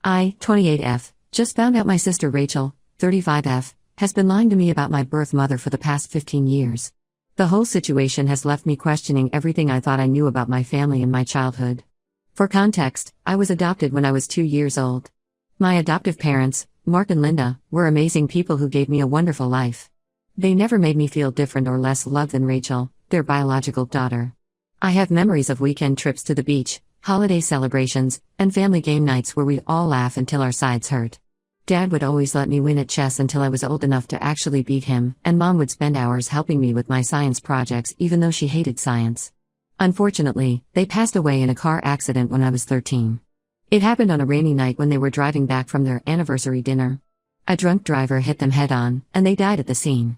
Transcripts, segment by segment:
I, 28F, just found out my sister Rachel, 35F, has been lying to me about my birth mother for the past 15 years. The whole situation has left me questioning everything I thought I knew about my family in my childhood. For context, I was adopted when I was 2 years old. My adoptive parents, Mark and Linda, were amazing people who gave me a wonderful life. They never made me feel different or less loved than Rachel, their biological daughter. I have memories of weekend trips to the beach, holiday celebrations, and family game nights where we'd all laugh until our sides hurt. Dad would always let me win at chess until I was old enough to actually beat him, and Mom would spend hours helping me with my science projects even though she hated science. Unfortunately, they passed away in a car accident when I was 13. It happened on a rainy night when they were driving back from their anniversary dinner. A drunk driver hit them head-on, and they died at the scene.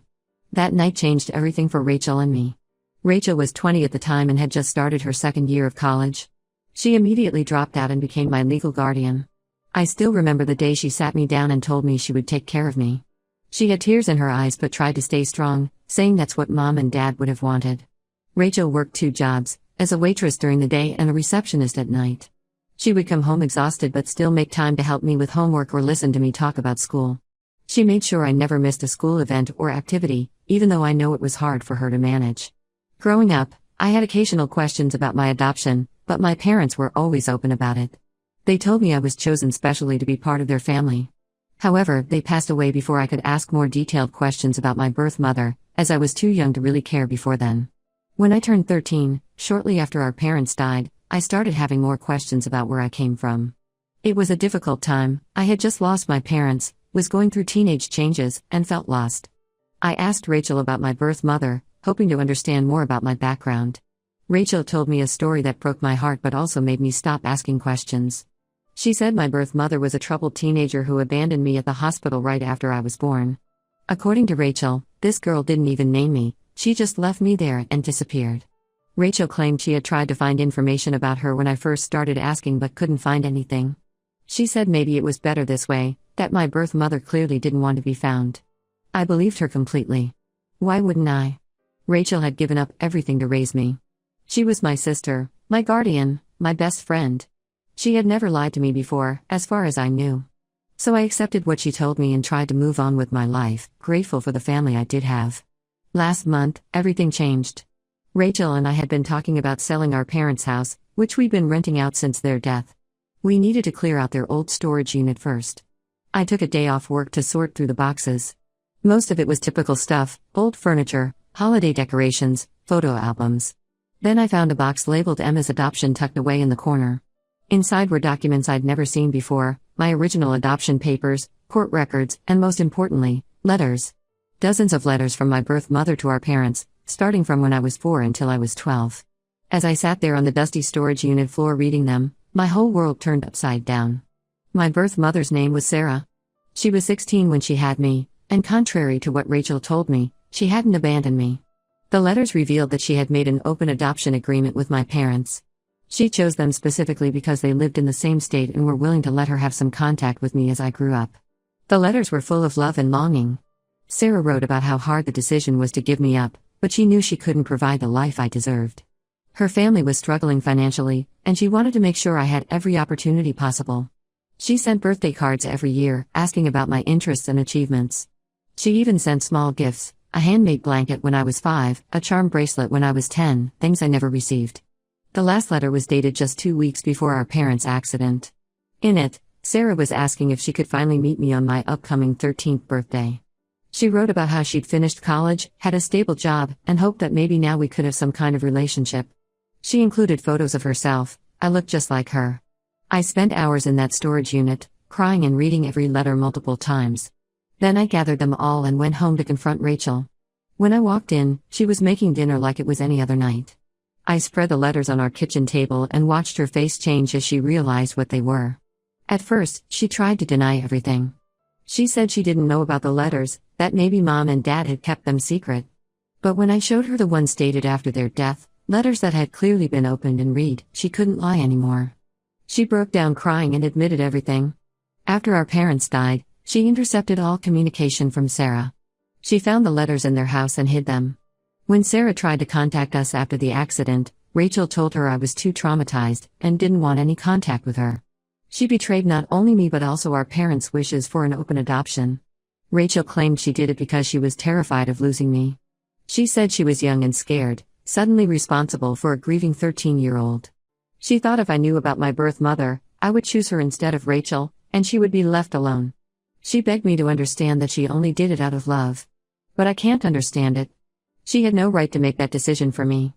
That night changed everything for Rachel and me. Rachel was 20 at the time and had just started her second year of college. She immediately dropped out and became my legal guardian. I still remember the day she sat me down and told me she would take care of me. She had tears in her eyes but tried to stay strong, saying that's what Mom and Dad would have wanted. Rachel worked 2 jobs, as a waitress during the day and a receptionist at night. She would come home exhausted but still make time to help me with homework or listen to me talk about school. She made sure I never missed a school event or activity, even though I know it was hard for her to manage. Growing up, I had occasional questions about my adoption, but my parents were always open about it. They told me I was chosen specially to be part of their family. However, they passed away before I could ask more detailed questions about my birth mother, as I was too young to really care before then. When I turned 13, shortly after our parents died, I started having more questions about where I came from. It was a difficult time. I had just lost my parents, was going through teenage changes, and felt lost. I asked Rachel about my birth mother, hoping to understand more about my background. Rachel told me a story that broke my heart but also made me stop asking questions. She said my birth mother was a troubled teenager who abandoned me at the hospital right after I was born. According to Rachel, this girl didn't even name me, she just left me there and disappeared. Rachel claimed she had tried to find information about her when I first started asking but couldn't find anything. She said maybe it was better this way, that my birth mother clearly didn't want to be found. I believed her completely. Why wouldn't I? Rachel had given up everything to raise me. She was my sister, my guardian, my best friend. She had never lied to me before, as far as I knew. So I accepted what she told me and tried to move on with my life, grateful for the family I did have. Last month, everything changed. Rachel and I had been talking about selling our parents' house, which we'd been renting out since their death. We needed to clear out their old storage unit first. I took a day off work to sort through the boxes. Most of it was typical stuff, old furniture, holiday decorations, photo albums. Then I found a box labeled Emma's Adoption tucked away in the corner. Inside were documents I'd never seen before, my original adoption papers, court records, and most importantly, letters. Dozens of letters from my birth mother to our parents, starting from when I was 4 until I was 12. As I sat there on the dusty storage unit floor reading them, my whole world turned upside down. My birth mother's name was Sarah. She was 16 when she had me, and contrary to what Rachel told me, she hadn't abandoned me. The letters revealed that she had made an open adoption agreement with my parents. She chose them specifically because they lived in the same state and were willing to let her have some contact with me as I grew up. The letters were full of love and longing. Sarah wrote about how hard the decision was to give me up, but she knew she couldn't provide the life I deserved. Her family was struggling financially, and she wanted to make sure I had every opportunity possible. She sent birthday cards every year, asking about my interests and achievements. She even sent small gifts, a handmade blanket when I was 5, a charm bracelet when I was 10, things I never received. The last letter was dated just 2 weeks before our parents' accident. In it, Sarah was asking if she could finally meet me on my upcoming 13th birthday. She wrote about how she'd finished college, had a stable job, and hoped that maybe now we could have some kind of relationship. She included photos of herself. I looked just like her. I spent hours in that storage unit, crying and reading every letter multiple times. Then I gathered them all and went home to confront Rachel. When I walked in, she was making dinner like it was any other night. I spread the letters on our kitchen table and watched her face change as she realized what they were. At first, she tried to deny everything. She said she didn't know about the letters, that maybe Mom and Dad had kept them secret. But when I showed her the ones dated after their death, letters that had clearly been opened and read, she couldn't lie anymore. She broke down crying and admitted everything. After our parents died, she intercepted all communication from Sarah. She found the letters in their house and hid them. When Sarah tried to contact us after the accident, Rachel told her I was too traumatized and didn't want any contact with her. She betrayed not only me but also our parents' wishes for an open adoption. Rachel claimed she did it because she was terrified of losing me. She said she was young and scared, suddenly responsible for a grieving 13-year-old. She thought if I knew about my birth mother, I would choose her instead of Rachel, and she would be left alone. She begged me to understand that she only did it out of love. But I can't understand it. She had no right to make that decision for me.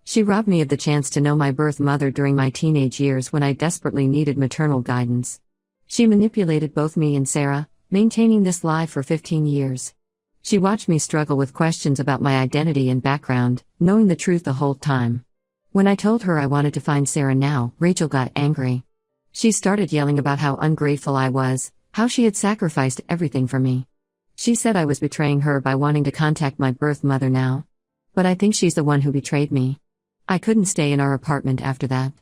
She robbed me of the chance to know my birth mother during my teenage years when I desperately needed maternal guidance. She manipulated both me and Sarah, maintaining this lie for 15 years. She watched me struggle with questions about my identity and background, knowing the truth the whole time. When I told her I wanted to find Sarah now, Rachel got angry. She started yelling about how ungrateful I was, how she had sacrificed everything for me. She said I was betraying her by wanting to contact my birth mother now. But I think she's the one who betrayed me. I couldn't stay in our apartment after that.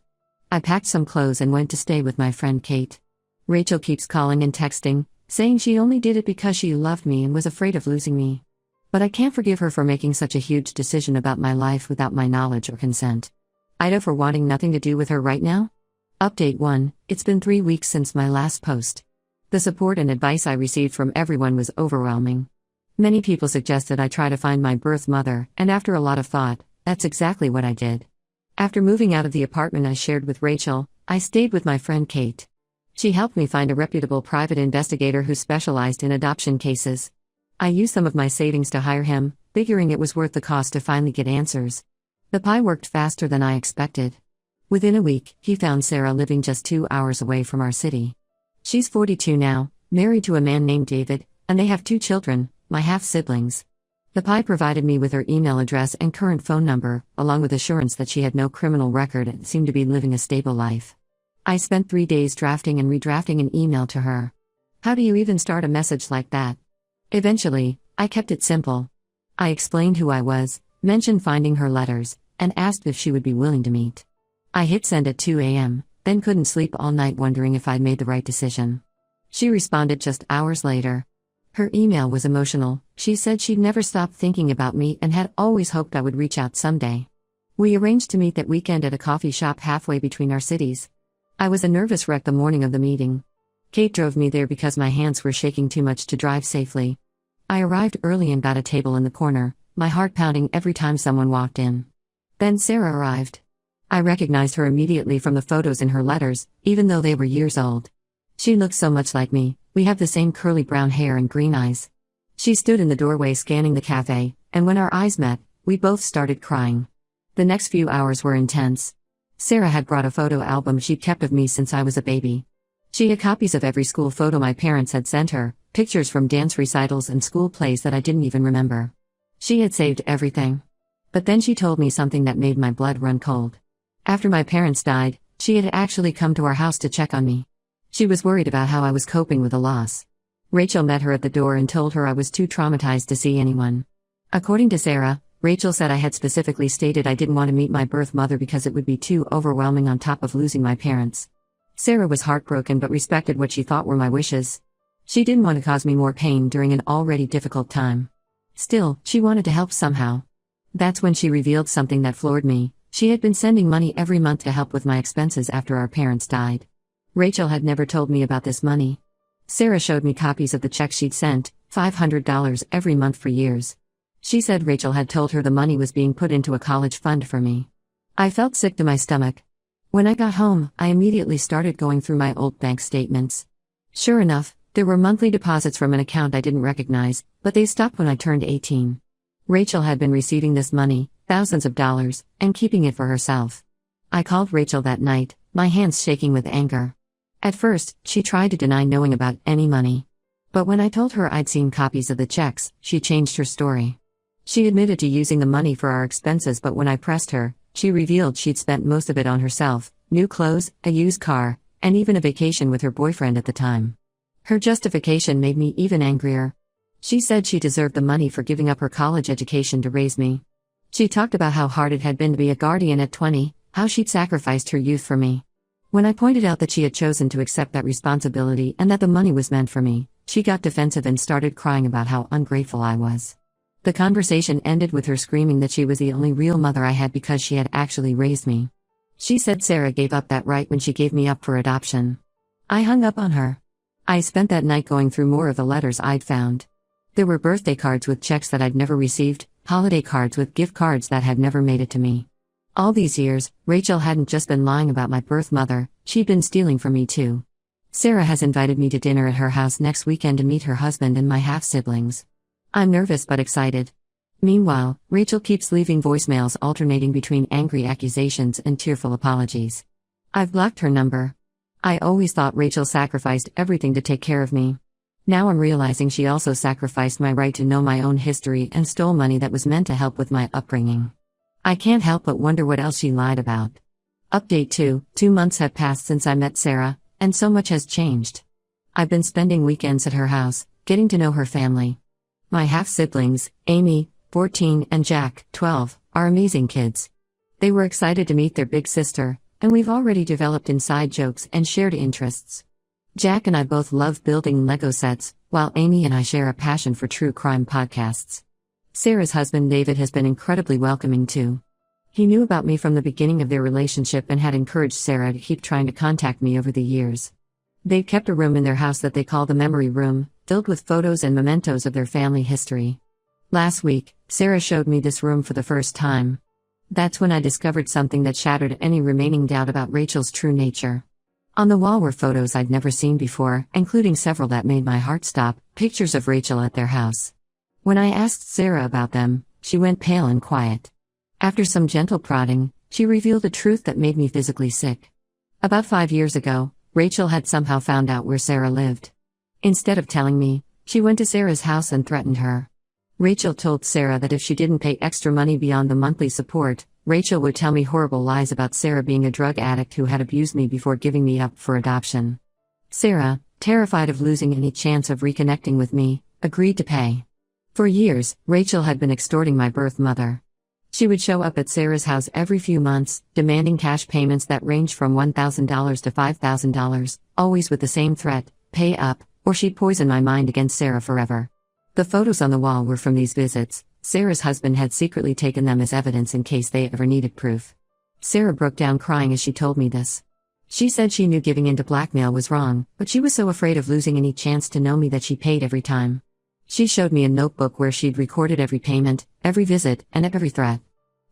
I packed some clothes and went to stay with my friend Kate. Rachel keeps calling and texting, saying she only did it because she loved me and was afraid of losing me. But I can't forgive her for making such a huge decision about my life without my knowledge or consent. Ida for wanting nothing to do with her right now? Update 1, it's been 3 weeks since my last post. The support and advice I received from everyone was overwhelming. Many people suggested I try to find my birth mother, and after a lot of thought, that's exactly what I did. After moving out of the apartment I shared with Rachel, I stayed with my friend Kate. She helped me find a reputable private investigator who specialized in adoption cases. I used some of my savings to hire him, figuring it was worth the cost to finally get answers. The pie worked faster than I expected. Within a week, he found Sarah living just 2 hours away from our city. She's 42 now, married to a man named David, and they have 2 children, my half-siblings. The pie provided me with her email address and current phone number, along with assurance that she had no criminal record and seemed to be living a stable life. I spent 3 days drafting and redrafting an email to her. How do you even start a message like that? Eventually, I kept it simple. I explained who I was, mentioned finding her letters, and asked if she would be willing to meet. I hit send at 2 a.m., then couldn't sleep all night wondering if I'd made the right decision. She responded just hours later. Her email was emotional. She said she'd never stopped thinking about me and had always hoped I would reach out someday. We arranged to meet that weekend at a coffee shop halfway between our cities. I was a nervous wreck the morning of the meeting. Kate drove me there because my hands were shaking too much to drive safely. I arrived early and got a table in the corner, my heart pounding every time someone walked in. Then Sarah arrived. I recognized her immediately from the photos in her letters, even though they were years old. She looked so much like me. We have the same curly brown hair and green eyes. She stood in the doorway scanning the cafe, and when our eyes met, we both started crying. The next few hours were intense. Sarah had brought a photo album she'd kept of me since I was a baby. She had copies of every school photo my parents had sent her, pictures from dance recitals and school plays that I didn't even remember. She had saved everything. But then she told me something that made my blood run cold. After my parents died, she had actually come to our house to check on me. She was worried about how I was coping with the loss. Rachel met her at the door and told her I was too traumatized to see anyone. According to Sarah, Rachel said I had specifically stated I didn't want to meet my birth mother because it would be too overwhelming on top of losing my parents. Sarah was heartbroken but respected what she thought were my wishes. She didn't want to cause me more pain during an already difficult time. Still, she wanted to help somehow. That's when she revealed something that floored me. She had been sending money every month to help with my expenses after our parents died. Rachel had never told me about this money. Sarah showed me copies of the checks she'd sent, $500 every month for years. She said Rachel had told her the money was being put into a college fund for me. I felt sick to my stomach. When I got home, I immediately started going through my old bank statements. Sure enough, there were monthly deposits from an account I didn't recognize, but they stopped when I turned 18. Rachel had been receiving this money, thousands of dollars, and keeping it for herself. I called Rachel that night, my hands shaking with anger. At first, she tried to deny knowing about any money. But when I told her I'd seen copies of the checks, she changed her story. She admitted to using the money for our expenses, but when I pressed her, she revealed she'd spent most of it on herself, new clothes, a used car, and even a vacation with her boyfriend at the time. Her justification made me even angrier. She said she deserved the money for giving up her college education to raise me. She talked about how hard it had been to be a guardian at 20, how she'd sacrificed her youth for me. When I pointed out that she had chosen to accept that responsibility and that the money was meant for me, she got defensive and started crying about how ungrateful I was. The conversation ended with her screaming that she was the only real mother I had because she had actually raised me. She said Sarah gave up that right when she gave me up for adoption. I hung up on her. I spent that night going through more of the letters I'd found. There were birthday cards with checks that I'd never received, holiday cards with gift cards that had never made it to me. All these years, Rachel hadn't just been lying about my birth mother, she'd been stealing from me too. Sarah has invited me to dinner at her house next weekend to meet her husband and my half-siblings. I'm nervous but excited. Meanwhile, Rachel keeps leaving voicemails alternating between angry accusations and tearful apologies. I've blocked her number. I always thought Rachel sacrificed everything to take care of me. Now I'm realizing she also sacrificed my right to know my own history and stole money that was meant to help with my upbringing. I can't help but wonder what else she lied about. Update 2: 2 months have passed since I met Sarah, and so much has changed. I've been spending weekends at her house, getting to know her family. My half-siblings, Amy, 14, and Jack, 12, are amazing kids. They were excited to meet their big sister, and we've already developed inside jokes and shared interests. Jack and I both love building Lego sets, while Amy and I share a passion for true crime podcasts. Sarah's husband David has been incredibly welcoming too. He knew about me from the beginning of their relationship and had encouraged Sarah to keep trying to contact me over the years. They've kept a room in their house that they call the memory room, filled with photos and mementos of their family history. Last week, Sarah showed me this room for the first time. That's when I discovered something that shattered any remaining doubt about Rachel's true nature. On the wall were photos I'd never seen before, including several that made my heart stop, pictures of Rachel at their house. When I asked Sarah about them, she went pale and quiet. After some gentle prodding, she revealed a truth that made me physically sick. About 5 years ago, Rachel had somehow found out where Sarah lived. Instead of telling me, she went to Sarah's house and threatened her. Rachel told Sarah that if she didn't pay extra money beyond the monthly support, Rachel would tell me horrible lies about Sarah being a drug addict who had abused me before giving me up for adoption. Sarah, terrified of losing any chance of reconnecting with me, agreed to pay. For years, Rachel had been extorting my birth mother. She would show up at Sarah's house every few months, demanding cash payments that ranged from $1,000 to $5,000, always with the same threat: pay up, or she'd poison my mind against Sarah forever. The photos on the wall were from these visits. Sarah's husband had secretly taken them as evidence in case they ever needed proof. Sarah broke down crying as she told me this. She said she knew giving in to blackmail was wrong, but she was so afraid of losing any chance to know me that she paid every time. She showed me a notebook where she'd recorded every payment, every visit, and every threat.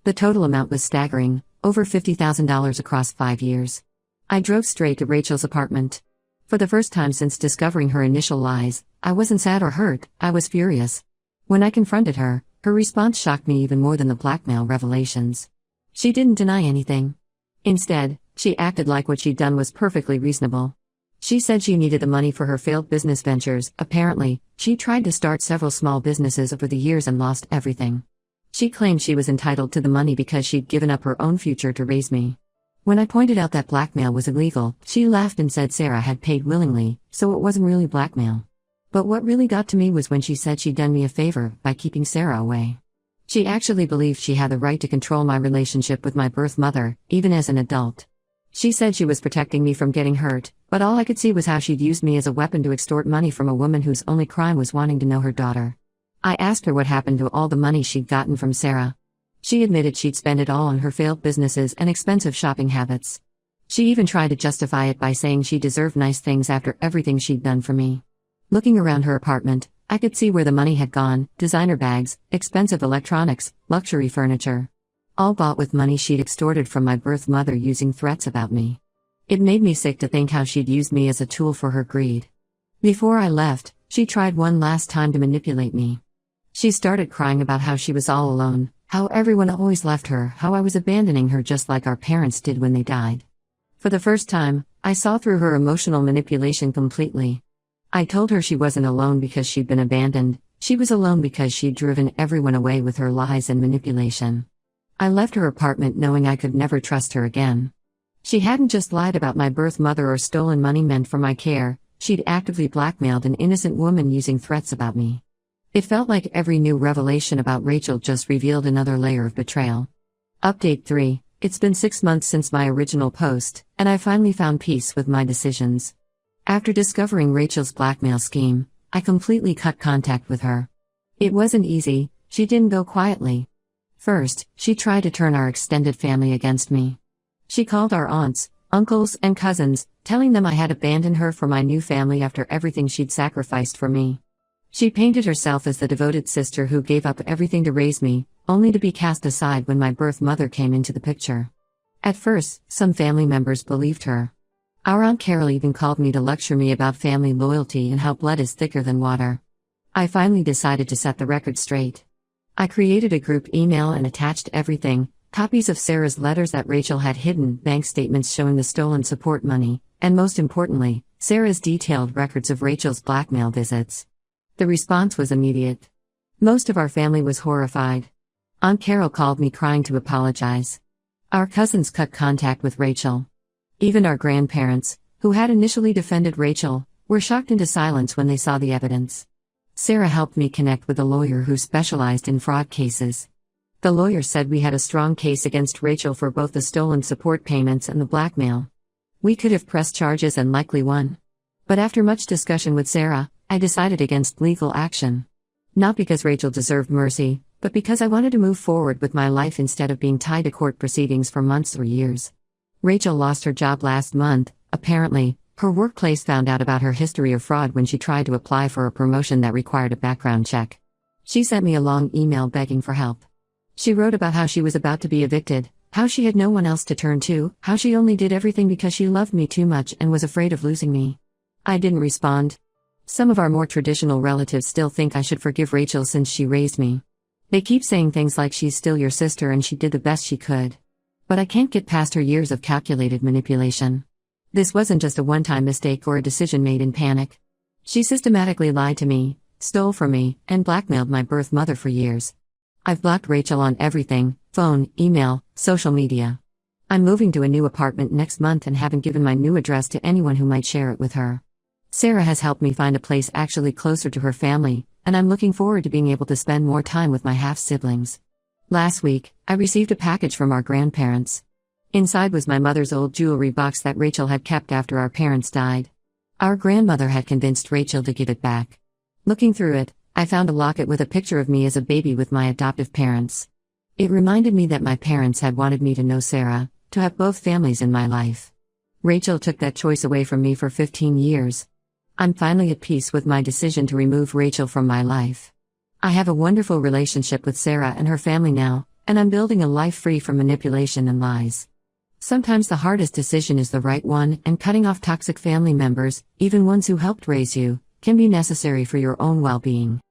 The total amount was staggering, over $50,000 across 5 years. I drove straight to Rachel's apartment. For the first time since discovering her initial lies, I wasn't sad or hurt, I was furious. When I confronted her, her response shocked me even more than the blackmail revelations. She didn't deny anything. Instead, she acted like what she'd done was perfectly reasonable. She said she needed the money for her failed business ventures. Apparently, she tried to start several small businesses over the years and lost everything. She claimed she was entitled to the money because she'd given up her own future to raise me. When I pointed out that blackmail was illegal, she laughed and said Sarah had paid willingly, so it wasn't really blackmail. But what really got to me was when she said she'd done me a favor by keeping Sarah away. She actually believed she had the right to control my relationship with my birth mother, even as an adult. She said she was protecting me from getting hurt, but all I could see was how she'd used me as a weapon to extort money from a woman whose only crime was wanting to know her daughter. I asked her what happened to all the money she'd gotten from Sarah. She admitted she'd spent it all on her failed businesses and expensive shopping habits. She even tried to justify it by saying she deserved nice things after everything she'd done for me. Looking around her apartment, I could see where the money had gone: designer bags, expensive electronics, luxury furniture. All bought with money she'd extorted from my birth mother using threats about me. It made me sick to think how she'd used me as a tool for her greed. Before I left, she tried one last time to manipulate me. She started crying about how she was all alone, how everyone always left her, how I was abandoning her just like our parents did when they died. For the first time, I saw through her emotional manipulation completely. I told her she wasn't alone because she'd been abandoned, she was alone because she'd driven everyone away with her lies and manipulation. I left her apartment knowing I could never trust her again. She hadn't just lied about my birth mother or stolen money meant for my care, she'd actively blackmailed an innocent woman using threats about me. It felt like every new revelation about Rachel just revealed another layer of betrayal. Update 3: It's been 6 months since my original post, and I finally found peace with my decisions. After discovering Rachel's blackmail scheme, I completely cut contact with her. It wasn't easy, she didn't go quietly. First, she tried to turn our extended family against me. She called our aunts, uncles, and cousins, telling them I had abandoned her for my new family after everything she'd sacrificed for me. She painted herself as the devoted sister who gave up everything to raise me, only to be cast aside when my birth mother came into the picture. At first, some family members believed her. Our Aunt Carol even called me to lecture me about family loyalty and how blood is thicker than water. I finally decided to set the record straight. I created a group email and attached everything: copies of Sarah's letters that Rachel had hidden, bank statements showing the stolen support money, and most importantly, Sarah's detailed records of Rachel's blackmail visits. The response was immediate. Most of our family was horrified. Aunt Carol called me crying to apologize. Our cousins cut contact with Rachel. Even our grandparents, who had initially defended Rachel, were shocked into silence when they saw the evidence. Sarah helped me connect with a lawyer who specialized in fraud cases. The lawyer said we had a strong case against Rachel for both the stolen support payments and the blackmail. We could have pressed charges and likely won. But after much discussion with Sarah, I decided against legal action. Not because Rachel deserved mercy, but because I wanted to move forward with my life instead of being tied to court proceedings for months or years. Rachel lost her job last month. Apparently, her workplace found out about her history of fraud when she tried to apply for a promotion that required a background check. She sent me a long email begging for help. She wrote about how she was about to be evicted, how she had no one else to turn to, how she only did everything because she loved me too much and was afraid of losing me. I didn't respond. Some of our more traditional relatives still think I should forgive Rachel since she raised me. They keep saying things like she's still your sister and she did the best she could. But I can't get past her years of calculated manipulation. This wasn't just a one-time mistake or a decision made in panic. She systematically lied to me, stole from me, and blackmailed my birth mother for years. I've blocked Rachel on everything: phone, email, social media. I'm moving to a new apartment next month and haven't given my new address to anyone who might share it with her. Sarah has helped me find a place actually closer to her family, and I'm looking forward to being able to spend more time with my half-siblings. Last week, I received a package from our grandparents. Inside was my mother's old jewelry box that Rachel had kept after our parents died. Our grandmother had convinced Rachel to give it back. Looking through it, I found a locket with a picture of me as a baby with my adoptive parents. It reminded me that my parents had wanted me to know Sarah, to have both families in my life. Rachel took that choice away from me for 15 years. I'm finally at peace with my decision to remove Rachel from my life. I have a wonderful relationship with Sarah and her family now, and I'm building a life free from manipulation and lies. Sometimes the hardest decision is the right one, and cutting off toxic family members, even ones who helped raise you, can be necessary for your own well-being.